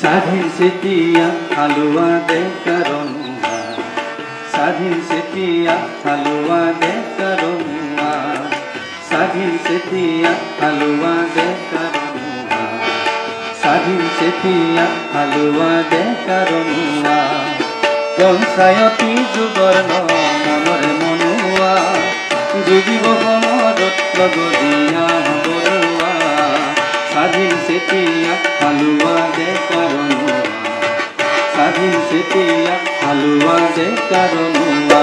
স্বাধীন সেতিয়া হালুয়া দে কারণুয়া স্বাধীন সেতিয়া হালুয়া দে কারণুয়া স্বাধীন সেতিয়া হালুয়া দে কারণুয়া স্বাধীন সেতিয়া হালুয়া দে কারণুয়া পঞ্চায়তী যুগৰ মনৰে মনুৱা যুগিব সমাজত লগৰীয়া বৰুৱা স্বাধীন সেতিয়া হালুয়া দে কাৰণুয়া স্বাধীন সেতিয়া হালুয়া দে কাৰণুয়া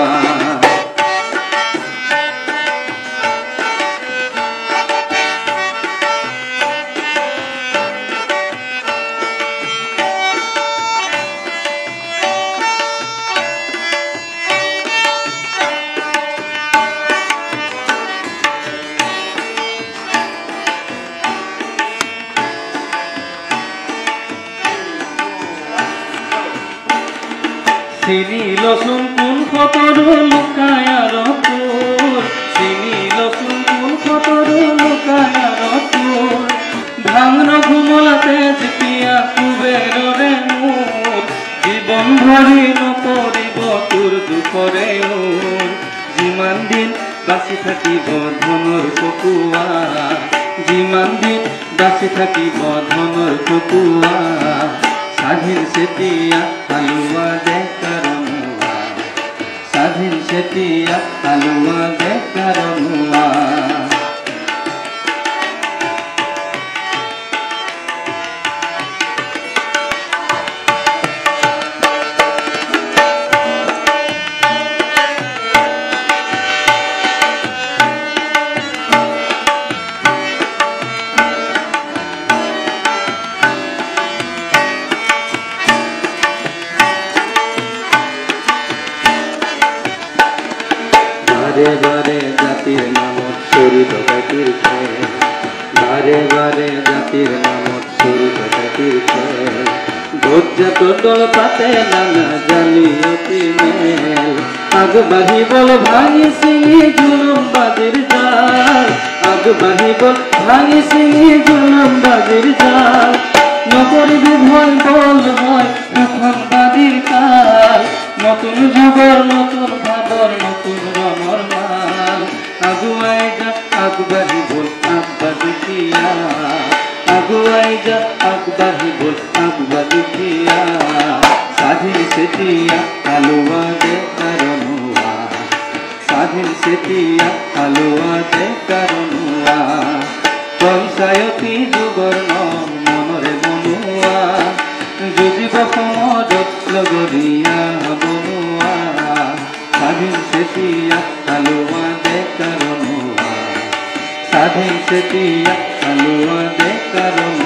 চিনি লচুন কোন খতৰো লুকাই আৰু তোৰ চিনি লচুন কোন খতৰো লুকাই আৰু তোৰ ভাঙন ঘুমলাতে যেতিয়া কুবেৰৰে মোৰ জীৱন ভৰি নপৰিব তোৰ দুখৰে মোৰ যিমান দিন বাচি থাকিব ধনৰ চকুৱা যিমান দিন বাচি থাকিব ধনৰ চকুৱা স্বাধীন সেতিয়া হালুয়া দে কারণুয়া স্বাধীন সেতিয়া হালুয়া দে কারণুয়া বারে বারে জাতির নামত চুরি ডকাইতির খেল বারে বারে জাতির নামত চুরি ডকাইতির খেল বজ্জাত দল পাতে নানা জালিয়াতি মেল আগবাঢ়িবল ভাঙি চিঙি জুলুমবাজিৰ জাল আগবাঢ়িবল ভাঙি চিঙি জুলুমবাজিৰ জাল নকৰিবি ভয় বল হয় দুখনবাদীৰ কাল নতুন যুগৰ নতুন ভাৱৰ নতুন ৰঙৰ মাল আগুৱাই যা আগবাঢ়িবল আগবাঢ়িয়া আগুৱাই যা আগবাঢ়িবল আগবাঢ়িয়া স্বাধীন সেতিয়া হালুয়া দে কাৰণুয়া স্বাধীন সেতিয়া হালুয়া দে কাৰণুয়া পঞ্চায়তী যুগৰ মনৰে মনুৱা যুঁজিব সমাজত লগৰীয়া বনুৱা স্বাধীন সেতিয়া হালুয়া দে কাৰণুয়া স্বাধীন সেতিয়া হালুয়া দে কাৰণুয়া